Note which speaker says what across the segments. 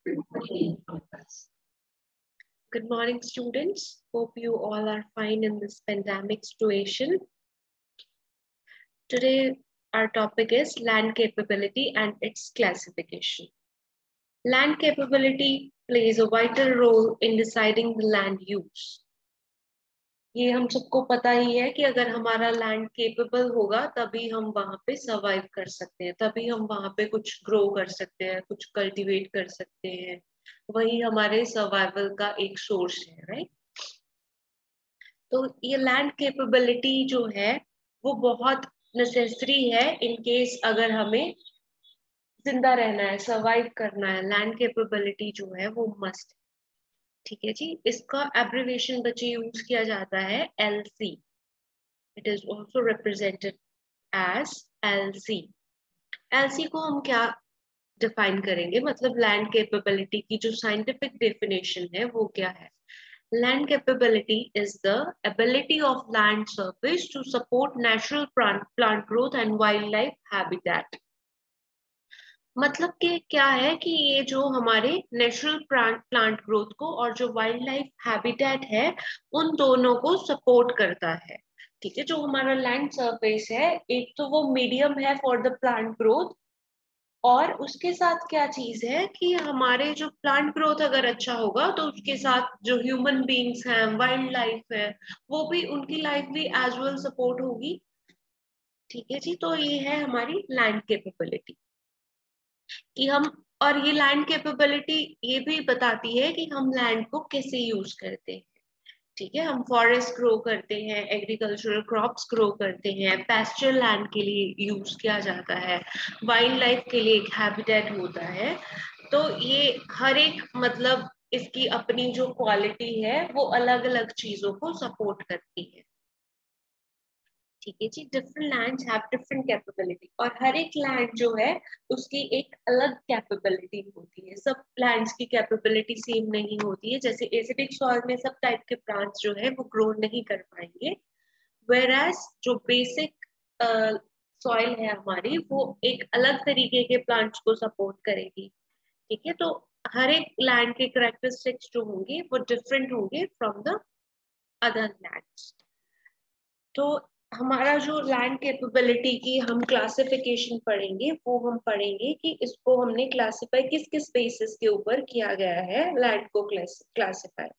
Speaker 1: Good morning, students. Hope you all are fine in this pandemic situation. Today, our topic is land capability and its classification. Land capability plays a vital role in deciding the land use. ये हम सबको पता ही है कि अगर हमारा land capable होगा तभी हम वहां पे सर्वाइव कर सकते हैं, तभी हम वहां पे कुछ ग्रो कर सकते हैं, कुछ कल्टीवेट कर सकते हैं। वही हमारे सर्वाइवल का एक सोर्स है, राइट? तो ये लैंड कैपेबिलिटी जो है वो बहुत नेसेसरी है इन केस अगर हमें जिंदा रहना है, सर्वाइव करना है। लैंड कैपेबिलिटी जो है वो मस्ट, ठीक है जी। इसका एब्रिविएशन बच्चे यूज किया जाता है LC. It is also represented as LC. LC को हम क्या डिफाइन करेंगे, मतलब लैंड कैपेबिलिटी की जो साइंटिफिक डेफिनेशन है वो क्या है? Land capability is the ability of land surface to support natural plant growth and wildlife habitat. मतलब कि क्या है कि ये जो हमारे नेचुरल प्लांट ग्रोथ को और जो वाइल्ड लाइफ हैबिटेट है उन दोनों को सपोर्ट करता है, ठीक है। जो हमारा लैंड सरफेस है, एक तो वो मीडियम है फॉर द प्लांट ग्रोथ, और उसके साथ क्या चीज है कि हमारे जो प्लांट ग्रोथ अगर अच्छा होगा तो उसके साथ जो ह्यूमन बीइंग्स हैं, वाइल्ड लाइफ है, वो भी, उनकी लाइफ भी एज वेल सपोर्ट होगी, ठीक है जी। तो ये है हमारी लैंड कैपेबिलिटी कि हम, और ये लैंड कैपेबिलिटी ये भी बताती है कि हम लैंड को कैसे यूज करते हैं, ठीक है। हम फॉरेस्ट ग्रो करते हैं, एग्रीकल्चरल क्रॉप्स ग्रो करते हैं, पैस्चर लैंड के लिए यूज किया जाता है, वाइल्ड लाइफ के लिए एक हैबिटेट होता है। तो ये हर एक, मतलब इसकी अपनी जो क्वालिटी है वो अलग अलग चीजों को सपोर्ट करती है, ठीक है जी। Different lands have different capability, और हर एक लैंड जो है उसकी एक अलग कैपेबिलिटी होती है। सब लैंड्स की कैपेबिलिटी सेम नहीं होती है। जैसे एसिडिक सॉइल में सब टाइप के प्लांट्स जो है वो ग्रो नहीं कर पाएंगे, वेराज जो बेसिक सॉइल है हमारी वो एक अलग तरीके के प्लांट्स को सपोर्ट करेगी, ठीक है। तो हर एक लैंड के कैरेक्टरिस्टिक्स जो होंगे वो डिफरेंट होंगे फ्रॉम द अदर लैंड्स। तो हमारा जो लैंड कैपेबिलिटी की हम क्लासिफिकेशन पढ़ेंगे वो हम पढ़ेंगे कि इसको हमने क्लासिफाई किस किस बेसिस के ऊपर किया गया है लैंड को क्लासिफाई।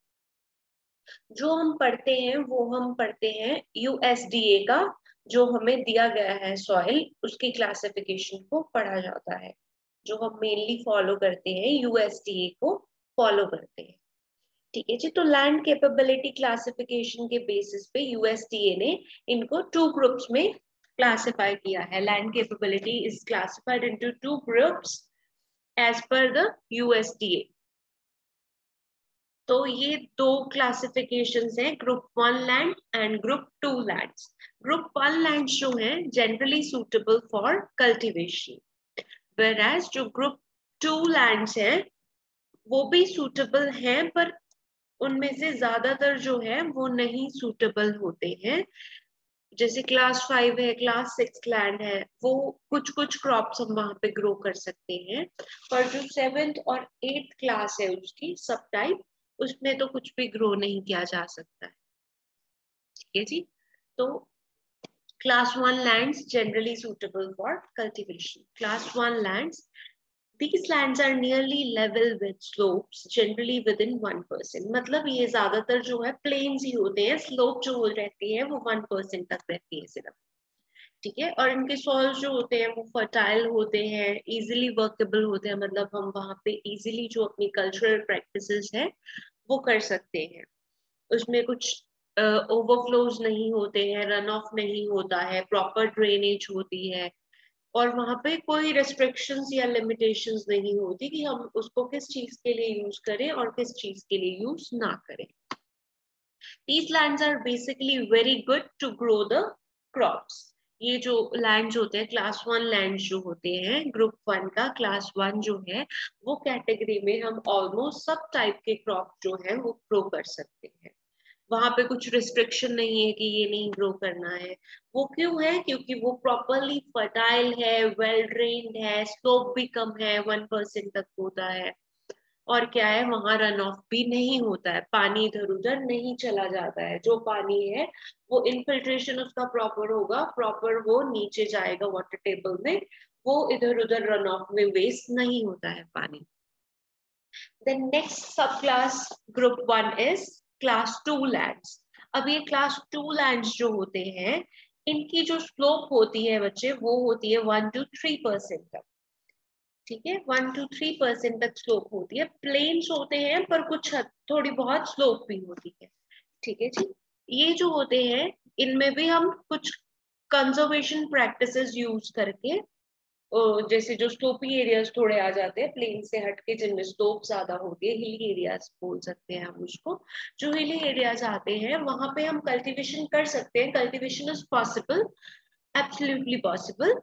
Speaker 1: जो हम पढ़ते हैं वो हम पढ़ते हैं यूएसडीए का, जो हमें दिया गया है सॉइल, उसकी क्लासिफिकेशन को पढ़ा जाता है। जो हम मेनली फॉलो करते हैं यूएसडीए को फॉलो करते हैं, ठीक है जी। तो लैंड कैपेबिलिटी क्लासिफिकेशन के बेसिस पे यूएसडीए ने इनको 2 ग्रुप्स में क्लासिफाई किया है। Land capability is classified into 2 groups as per the USDA. तो ये 2 क्लासिफिकेशंस हैं, group 1 land and group 2 lands. Group 1 land जो है generally suitable for cultivation, whereas जो ग्रुप 2 लैंड्स हैं वो भी सूटेबल हैं, पर उनमें से ज्यादातर जो है वो नहीं सूटेबल होते हैं। जैसे क्लास 5 है, क्लास 6 लैंड है, वो कुछ कुछ क्रॉप्स हम वहां पे ग्रो कर सकते हैं, पर जो 7th और 8th क्लास है उसकी सब टाइप, उसमें तो कुछ भी ग्रो नहीं किया जा सकता है, ठीक है जी। तो class 1 lands generally suitable for cultivation. Class 1 lands, these lands are nearly level with slopes generally within 1%। मतलब ये ज्यादातर जो है प्लेन्स ही होते हैं, स्लोप जो रहती है वो 1% तक रहती है सिर्फ, ठीक है। और इनके सॉइल जो होते हैं वो फर्टाइल होते हैं, इजीली वर्केबल होते हैं, मतलब हम वहां पे इजीली जो अपनी कल्चरल प्रैक्टिसेस है वो कर सकते हैं। उसमें कुछ ओवरफ्लोज नहीं होते हैं, रन ऑफ नहीं होता है, प्रॉपर ड्रेनेज होती है, और वहां पे कोई रेस्ट्रिक्शंस या लिमिटेशंस नहीं होती कि हम उसको किस चीज के लिए यूज करें और किस चीज के लिए यूज ना करें। These lands are basically very good to grow the crops। ये जो लैंड होते हैं क्लास 1 लैंड जो होते हैं ग्रुप 1 का, क्लास 1 जो है वो कैटेगरी में हम ऑलमोस्ट सब टाइप के क्रॉप जो है वो ग्रो कर सकते हैं। वहां पे कुछ रिस्ट्रिक्शन नहीं है कि ये नहीं ग्रो करना है। वो क्यों है? क्योंकि वो प्रॉपरली फर्टाइल है, वेल ड्रेन्ड है, स्लोप भी कम है, 1% तक होता है, और क्या है, वहां रन ऑफ भी नहीं होता है, पानी इधर उधर नहीं चला जाता है। जो पानी है वो इनफिल्ट्रेशन उसका प्रॉपर होगा, प्रॉपर वो नीचे जाएगा वाटर टेबल में, वो इधर उधर रन ऑफ में वेस्ट नहीं होता है पानी। Then next subclass group 1 is class 2 lands. अब ये class 2 lands जो होते हैं, इनकी जो स्लोप होती है बच्चे, वो होती है 1 to 3% तक। ठीक है, 1 to 3% तक स्लोप होती है। प्लेन्स होते हैं पर कुछ थोड़ी बहुत स्लोप भी होती है। ठीक है जी, ये जो होते हैं इनमें भी हम कुछ कंजर्वेशन प्रैक्टिसेस यूज करके, जैसे जो स्लोपी एरियाज थोड़े आ जाते हैं प्लेन से हटके, जिनमें स्लोप ज्यादा होती है, हिली एरियाज बोल सकते हैं हम उसको। जो हिली एरियाज आते हैं वहां पे हम कल्टीवेशन कर सकते हैं, cultivation is possible, absolutely possible,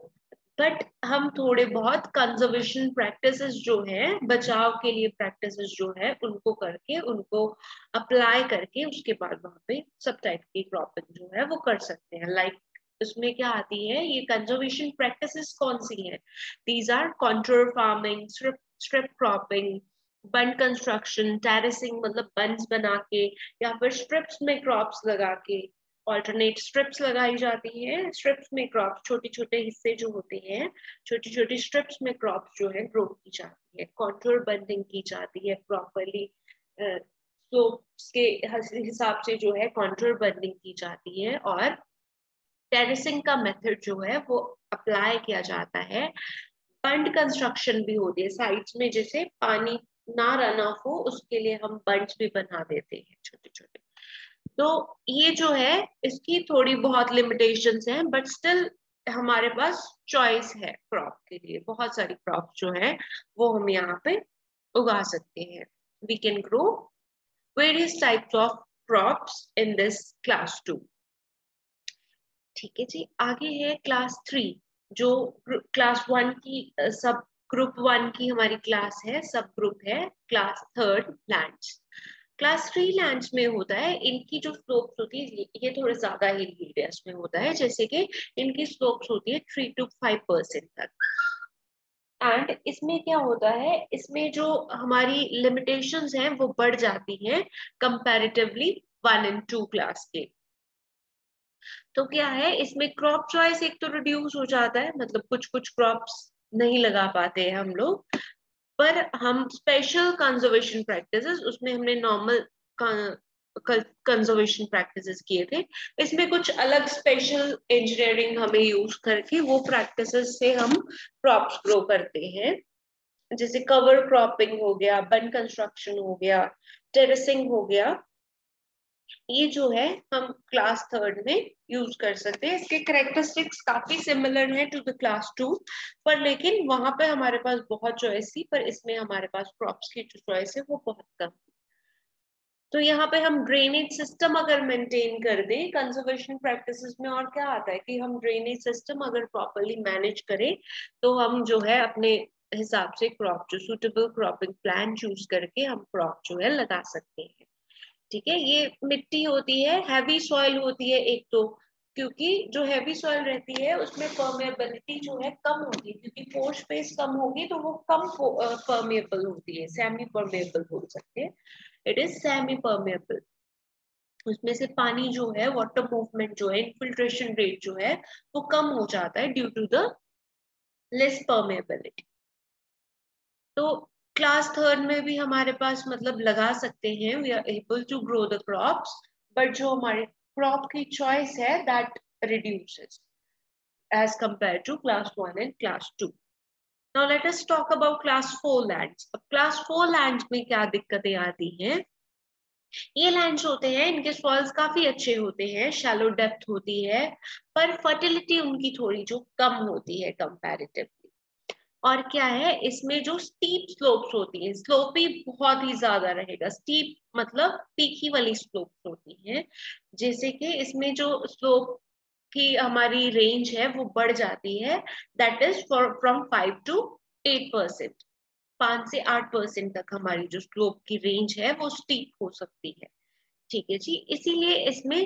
Speaker 1: but हम थोड़े बहुत कंजर्वेशन प्रैक्टिसेस जो है, बचाव के लिए प्रैक्टिसेस जो है, उनको करके, उनको अप्लाई करके उसके बाद वहां पे सब टाइप की क्रॉपिंग जो है वो कर सकते हैं। लाइक उसमें क्या आती है, ये कंजर्वेशन प्रैक्टिसेस कौन सी है? These are contour farming, strip cropping, bund construction, terracing मतलब बंड्स बना के, या फिर स्ट्रिप्स में क्रॉप्स लगा के, ऑल्टरनेट स्ट्रिप्स लगाई जाती हैं। स्ट्रिप्स में क्रॉप, छोटे छोटे हिस्से जो होते हैं, छोटी छोटी स्ट्रिप्स में क्रॉप जो है ग्रो की जाती है, कॉन्टूर बंडिंग की जाती है प्रॉपरली, स्लोप्स के हिसाब से जो है कॉन्टूर बंडिंग की जाती है, और टेरेसिंग का मेथड जो है वो अप्लाई किया जाता है। बंड कंस्ट्रक्शन भी होती है साइड्स में, जैसे पानी ना रन ऑफ हो उसके लिए हम बंड्स भी बना देते हैं छोटे छोटे। तो ये जो है इसकी थोड़ी बहुत लिमिटेशंस हैं, बट स्टिल हमारे पास चॉइस है क्रॉप के लिए, बहुत सारी क्रॉप जो है वो हम यहाँ पे उगा सकते हैं। We can grow various types of crops in this class 2। ठीक है जी, आगे है क्लास 3, जो क्लास 1 की सब ग्रुप 1 की हमारी क्लास है, सब ग्रुप है क्लास 3 लैंड्स। क्लास 3 लैंड्स में होता है, इनकी जो स्लोप्स होती है ये थोड़े ज्यादा हिली एरियाज में होता है, जैसे कि इनकी स्लोप्स होती है 3 to 5% तक। एंड इसमें क्या होता है, इसमें जो हमारी लिमिटेशंस हैं वो बढ़ जाती हैं कंपैरेटिवली 1 and 2 क्लास के। तो क्या है, इसमें क्रॉप चॉइस एक तो रिड्यूस हो जाता है, मतलब कुछ कुछ क्रॉप्स नहीं लगा पाते हैं हम लोग, पर हम स्पेशल कंजर्वेशन प्रैक्टिसेस, उसमें हमने नॉर्मल कंजर्वेशन प्रैक्टिसेस किए थे, इसमें कुछ अलग स्पेशल इंजीनियरिंग हमें यूज करके वो प्रैक्टिसेस से हम क्रॉप्स ग्रो करते हैं। जैसे कवर क्रॉपिंग हो गया, बन कंस्ट्रक्शन हो गया, टेरेसिंग हो गया, ये जो है हम क्लास 3 में यूज कर सकते हैं। इसके कैरेक्टरिस्टिक्स काफी सिमिलर है टू द क्लास 2, पर लेकिन वहां पे हमारे पास बहुत चॉइस थी, पर इसमें हमारे पास क्रॉप्स की जो चॉइस है वो बहुत कम। तो यहाँ पे हम ड्रेनेज सिस्टम अगर मेंटेन कर दें कंजर्वेशन प्रैक्टिसेस में, और क्या आता है कि हम ड्रेनेज सिस्टम अगर प्रॉपरली मैनेज करें, तो हम जो है अपने हिसाब से क्रॉप, जो सुटेबल क्रॉपिंग प्लान चूज करके हम क्रॉप जो है लगा सकते हैं। ठीक है, ये मिट्टी होती है, हैवी सॉइल होती है एक तो, क्योंकि जो हैवी सॉइल रहती है उसमें परमेबिलिटी जो है कम होगी, क्योंकि पोर स्पेस कम होगी तो वो कम परमेबल होती है, सेमी परमेबल बोल सकते हैं, इट इज सेमी परमेबल। उसमें से पानी जो है, वाटर मूवमेंट जो है, इनफिल्ट्रेशन रेट जो है वो कम हो जाता है due to the less permeability. तो क्लास 3 में भी हमारे पास मतलब लगा सकते हैं, we are able to grow the crops, but जो हमारे क्रॉप की चॉइस है that reduces as compare to class 1 and class 2। Now let us talk about class 4 lands. अब क्लास 4 लैंड्स में क्या दिक्कतें आती हैं? ये लैंड्स होते हैं, इनके सॉइल्स काफी अच्छे होते हैं, शैलो डेप्थ होती है, पर फर्टिलिटी उनकी थोड़ी जो कम होती है कंपैरेटिवली। और क्या है, इसमें जो स्टीप स्लोप्स होती है, स्लोप ही बहुत ही ज्यादा रहेगा, स्टीप मतलब तीखी वाली स्लोप्स होती है, जैसे कि इसमें जो स्लोप की हमारी रेंज है वो बढ़ जाती है, दैट इज फ्रॉम 5 to 8%, 5 से 8% तक हमारी जो स्लोप की रेंज है वो स्टीप हो सकती है। ठीक है जी, इसीलिए इसमें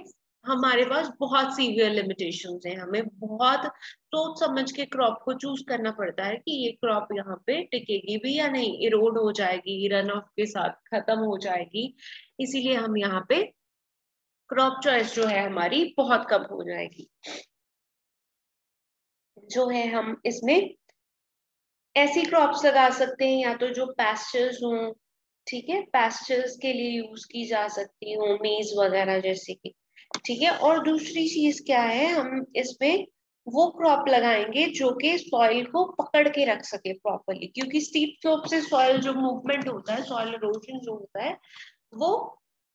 Speaker 1: हमारे पास बहुत सीवियर लिमिटेशंस हैं, हमें बहुत सोच समझ के क्रॉप को चूज करना पड़ता है कि ये क्रॉप यहाँ पे टिकेगी भी या नहीं, इरोड हो जाएगी, रन ऑफ के साथ खत्म हो जाएगी। इसीलिए हम यहाँ पे क्रॉप चॉइस जो है हमारी बहुत कम हो जाएगी। जो है हम इसमें ऐसी क्रॉप्स लगा सकते हैं या तो जो पैस्चर्स हों, ठीक है, पैस्चर्स के लिए यूज की जा सकती हो, मेज वगैरह जैसे कि, ठीक है। और दूसरी चीज क्या है, हम इसमें वो क्रॉप लगाएंगे जो कि सॉइल को पकड़ के रख सके प्रॉपरली, क्योंकि स्टीप स्लोप से सॉइल जो मूवमेंट होता है, सॉइल इरोजन जो होता है वो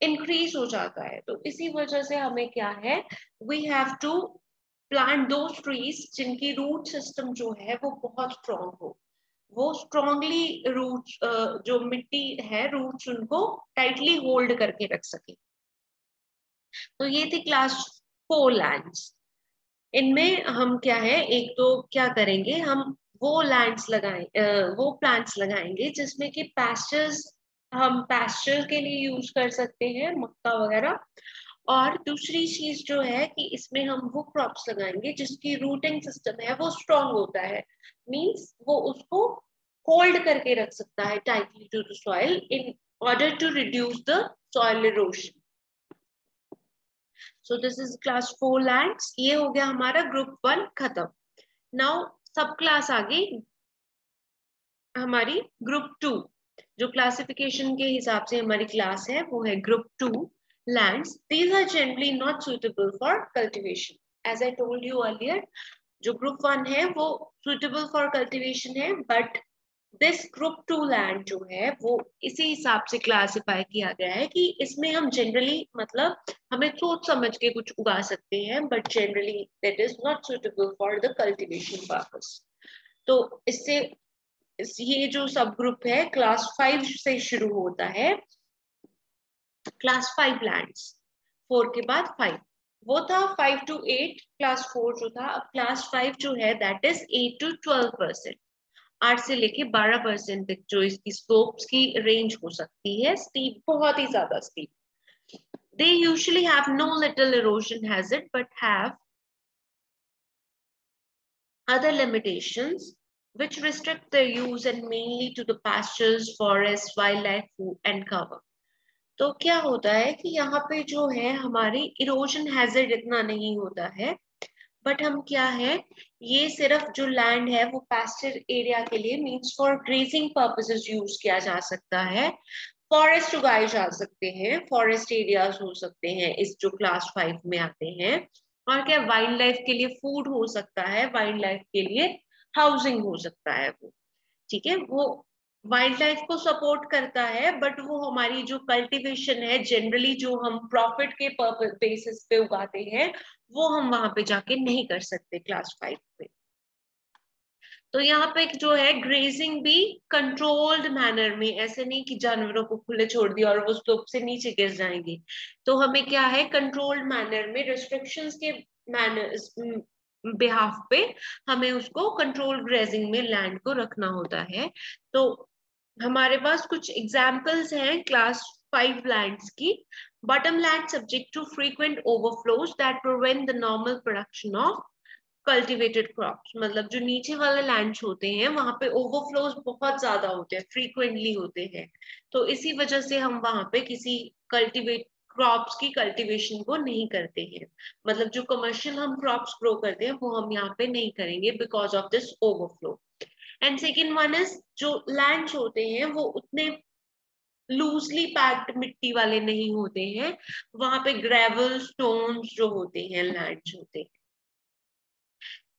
Speaker 1: इंक्रीज हो जाता है। तो इसी वजह से हमें क्या है, वी हैव टू प्लांट दो ट्रीज जिनकी रूट सिस्टम जो है वो बहुत स्ट्रांग हो, वो स्ट्रांगली रूट्स, जो मिट्टी है रूट्स उनको टाइटली होल्ड करके रख सके। तो ये थी क्लास 4 लैंड्स। इनमें हम क्या है, एक तो क्या करेंगे, हम वो लैंड्स लगाएं, वो प्लांट्स लगाएंगे जिसमें कि पैस्चर्स, हम पैस्चर के लिए यूज कर सकते हैं, मक्का वगैरह। और दूसरी चीज जो है कि इसमें हम वो क्रॉप्स लगाएंगे जिसकी रूटिंग सिस्टम है वो स्ट्रांग होता है, मींस वो उसको होल्ड करके रख सकता है tightly to the soil in order to reduce the soil erosion. So this is class 4 lands. ये हो गया हमारा ग्रुप 1 खत्म। नाउ सब क्लास आ गई हमारी ग्रुप 2। जो क्लासिफिकेशन के हिसाब से हमारी क्लास है वो है group 2 lands. These are generally not suitable for cultivation. As I told you earlier, जो ग्रुप 1 है वो सुटेबल फॉर कल्टीवेशन है, बट दिस ग्रुप 2 लैंड जो है वो इसी हिसाब से क्लासिफाई किया गया है कि इसमें हम जनरली, मतलब हमें सोच समझ के कुछ उगा सकते हैं, but generally that is not suitable for the cultivation purpose. तो इससे ये जो सब ग्रुप है क्लास 5 से शुरू होता है। क्लास 5 लैंड्स, 4 के बाद 5, वो था 5 to 8, क्लास 4 जो था। अब क्लास 5 जो है दैट इज 8 to 12%, 8 से लेके 12% तक जो इसकी स्लोप्स की रेंज हो सकती है, स्टीप, बहुत ही ज्यादा steep. They usually have no little erosion hazard but have other limitations which restrict their use and mainly to the pastures, forests, wildlife, food and cover. तो क्या होता है कि यहाँ पे जो है हमारी इरोजन हैजर्ड इतना नहीं होता है, बट हम क्या है, ये सिर्फ जो लैंड है वो पास्चर एरिया के लिए, means for grazing purposes use किया जा सकता है। फॉरेस्ट उगाए जा सकते हैं, फॉरेस्ट एरियाज हो सकते हैं इस जो क्लास 5 में आते हैं। और क्या, वाइल्ड लाइफ के लिए फूड हो सकता है, वाइल्ड लाइफ के लिए हाउसिंग हो सकता है वो, ठीक है। वो वाइल्ड लाइफ को सपोर्ट करता है, बट वो हमारी जो कल्टीवेशन है जनरली जो हम प्रॉफिट के बेसिस पे उगाते हैं वो हम वहां पे जाके नहीं कर सकते क्लास 5 पे। तो यहाँ पे जो है ग्रेजिंग भी कंट्रोल्ड मैनर में, ऐसे नहीं कि जानवरों को खुले छोड़ दिया और वो स्लोप से नीचे गिर जाएंगे। तो हमें क्या है, कंट्रोल्ड मैनर में, रिस्ट्रिक्शंस के मैनर बिहाफ पे हमें उसको कंट्रोल ग्रेजिंग में लैंड को रखना होता है। तो हमारे पास कुछ एग्जाम्पल्स हैं क्लास 5 लैंड्स की। Bottom land subject to frequent overflows that prevent the normal production of cultivated crops, मतलब जो नीचे वाले लैंड्स होते हैं वहां पे ओवरफ्लोज बहुत ज्यादा होते हैं, फ्रीक्वेंटली होते हैं। तो इसी वजह से हम वहां पे किसी कल्टिवेट क्रॉप्स की कल्टीवेशन को नहीं करते हैं, मतलब जो कमर्शियल हम क्रॉप्स ग्रो करते हैं वो हम यहाँ पे नहीं करेंगे because of this overflow. And second one is, जो लैंड्स होते हैं वो उतने लूजली पैक्ड मिट्टी वाले नहीं होते हैं, वहां पे ग्रेवल स्टोन्स जो होते हैं लैंड्स होते हैं,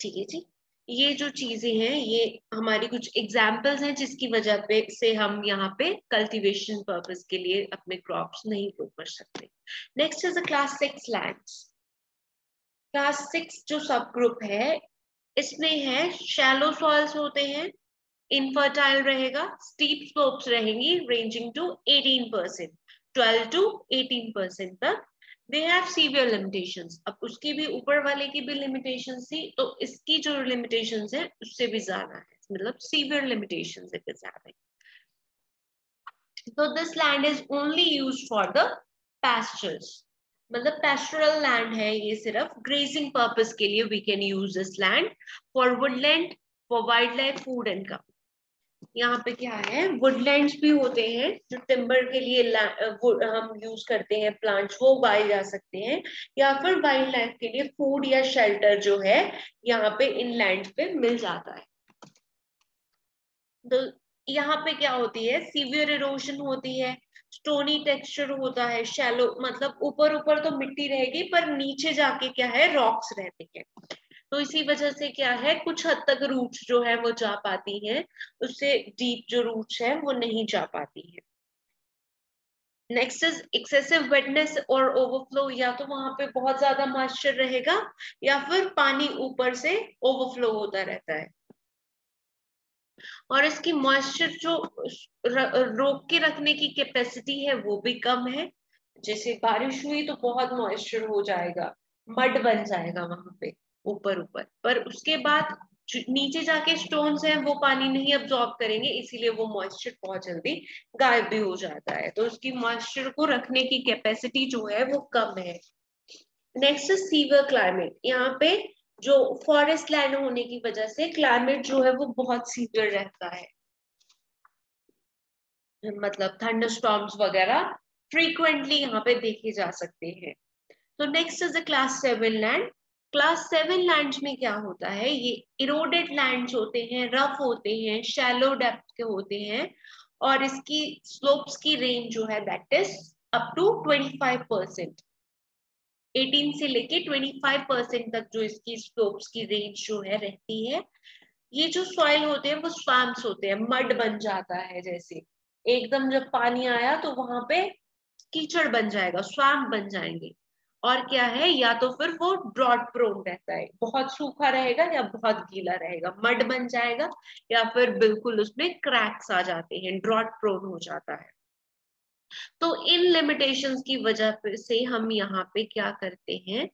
Speaker 1: ठीक है जी। ये जो चीजें हैं ये हमारी कुछ एग्जाम्पल्स हैं जिसकी वजह पे से हम यहाँ पे कल्टीवेशन पर्पस के लिए अपने क्रॉप्स नहीं ग्रो कर सकते। Next is class 6 lands. Class 6 जो सब ग्रुप है इसमें है शैलो सॉइल्स होते हैं, इनफर्टाइल रहेगा, स्टीप स्लोप्स रहेंगी रेंजिंग टू 18%, 12 to 18% तक। They have severe limitations. अब उसकी भी ऊपर वाले की भी लिमिटेशंस थी, तो इसकी जो लिमिटेशंस है उससे भी ज्यादा है, मतलब severe limitations it is having. So this land is only used for the pastures. मतलब पैस्टोरल लैंड है ये, सिर्फ ग्रेजिंग पर्पस के लिए we can use this land for woodland, for wild life, food and come. यहाँ पे क्या है, वुडलैंड्स भी होते हैं जो टिम्बर के लिए हम यूज करते हैं, प्लांट्स वो उगाए जा सकते हैं, या फिर वाइल्ड लाइफ के लिए फूड या शेल्टर जो है यहाँ पे इन लैंड पे मिल जाता है। तो यहाँ पे क्या होती है, सीवियर इरोशन होती है, स्टोनी टेक्सचर होता है, शैलो मतलब ऊपर ऊपर तो मिट्टी रहेगी पर नीचे जाके क्या है, रॉक्स रहते हैं। तो इसी वजह से क्या है, कुछ हद तक रूट्स जो है वो जा पाती हैं, उससे डीप जो रूट्स है वो नहीं जा पाती है। नेक्स्ट इज एक्सेसिव वेटनेस और ओवरफ्लो, या तो वहां पे बहुत ज्यादा मॉइस्चर रहेगा या फिर पानी ऊपर से ओवरफ्लो होता रहता है, और इसकी मॉइस्चर जो रोक के रखने की कैपेसिटी है वो भी कम है। जैसे बारिश हुई तो बहुत मॉइस्चर हो जाएगा, मड बन जाएगा वहां पे ऊपर ऊपर, पर उसके बाद नीचे जाके स्टोन्स हैं वो पानी नहीं अब्सॉर्ब करेंगे, इसीलिए वो मॉइस्चर बहुत जल्दी गायब भी हो जाता है, तो उसकी मॉइस्चर को रखने की कैपेसिटी जो है वो कम है। नेक्स्ट सीवर क्लाइमेट, यहाँ पे जो फॉरेस्ट लैंड होने की वजह से क्लाइमेट जो है वो बहुत सीवियर रहता है, मतलब थंडर स्टॉर्म्स वगैरह फ्रीक्वेंटली यहाँ पे देखे जा सकते हैं। तो next is the class 7 land. Class 7 lands में क्या होता है, ये इरोडेड लैंड्स होते हैं, रफ होते हैं, शैलो डेप्थ के होते हैं, और इसकी स्लोप्स की रेंज जो है दैट इज अप टू 25%, 18 से लेके 25% तक जो इसकी स्लोप्स की रेंज जो है रहती है। ये जो सॉइल होते हैं वो स्वैम्प्स होते हैं, मड बन जाता है, जैसे एकदम जब पानी आया तो वहां पे कीचड़ बन जाएगा, स्वैम्प बन जाएंगे। और क्या है, या तो फिर वो ड्रॉट प्रोन रहता है, बहुत सूखा रहेगा या बहुत गीला रहेगा, मड बन जाएगा, या फिर बिल्कुल उसमें क्रैक्स आ जाते हैं, ड्रॉट प्रोन हो जाता है। तो इन लिमिटेशंस की वजह से हम यहाँ पे क्या करते हैं,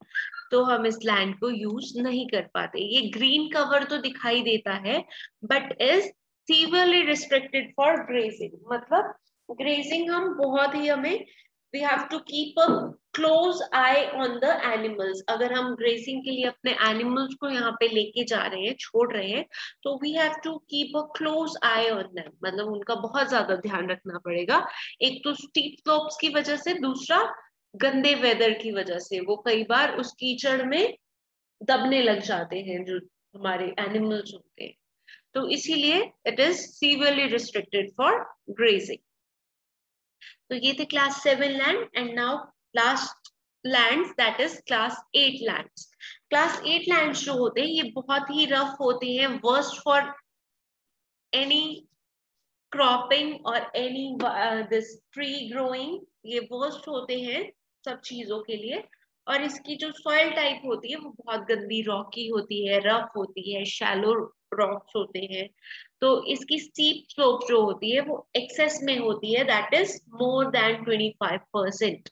Speaker 1: तो हम इस लैंड को यूज नहीं कर पाते। ये ग्रीन कवर तो दिखाई देता है but is severely restricted for grazing, मतलब ग्रेजिंग हम बहुत ही, हमें we have to keep a close eye on the animals. अगर हम ग्रेजिंग के लिए अपने एनिमल्स को यहाँ पे लेके जा रहे हैं, छोड़ रहे हैं, तो we have to keep a close eye on them, मतलब उनका बहुत ज्यादा ध्यान रखना पड़ेगा। एक तो स्टीप स्लोप्स की वजह से, दूसरा गंदे वेदर की वजह से वो कई बार उस कीचड़ में दबने लग जाते हैं जो हमारे एनिमल्स होते हैं, तो इसीलिए it is severely restricted for grazing. तो ये थे class 7 land, and now last lands that is class 8 lands. Class 8 lands जो होते हैं ये बहुत ही रफ होते हैं, वर्स्ट फॉर एनी क्रॉपिंग और एनी दिस ट्री ग्रोइंग, ये वर्स्ट होते हैं सब चीजों के लिए। और इसकी जो सॉइल टाइप होती है वो बहुत गंदी रॉकी होती है, रफ होती है, शैलो रॉक्स होते हैं। तो इसकी स्टीप स्लोप जो होती है वो एक्सेस में होती है, दैट इज मोर देन 25%।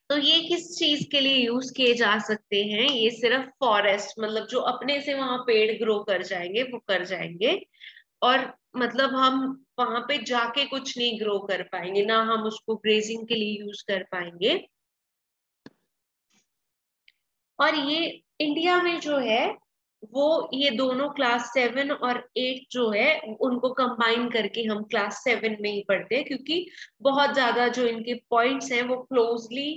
Speaker 1: तो ये किस चीज के लिए यूज किए जा सकते हैं, ये सिर्फ फॉरेस्ट, मतलब जो अपने से वहां पेड़ ग्रो कर जाएंगे वो कर जाएंगे, और मतलब हम वहां पे जाके कुछ नहीं ग्रो कर पाएंगे, ना हम उसको ग्रेजिंग के लिए यूज कर पाएंगे। और ये इंडिया में जो है वो ये दोनों क्लास 7 और 8 जो है उनको कंबाइन करके हम क्लास 7 में ही पढ़ते हैं, क्योंकि बहुत ज्यादा जो इनके पॉइंट्स हैं वो क्लोजली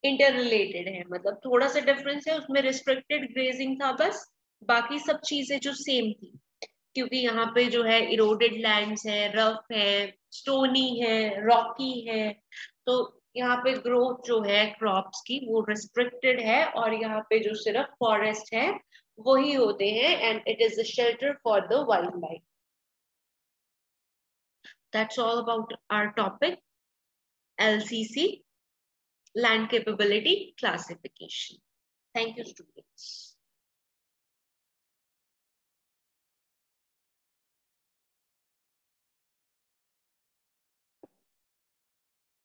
Speaker 1: इंटर रिलेटेड है, मतलब थोड़ा सा डिफरेंस है, उसमें रिस्ट्रिक्टेड ग्रेजिंग था बस, बाकी सब चीजें जो सेम थी। क्योंकि यहाँ पे जो है इरोडेड लैंड्स है, रफ है, स्टोनी है, रॉकी है, तो यहाँ पे ग्रोथ जो है क्रॉप्स की वो रिस्ट्रिक्टेड है, और यहाँ पे जो सिर्फ फॉरेस्ट है वही होते हैं, and it is a shelter for the wild life. That's all about our topic LCC, land capability classification. Thank you students.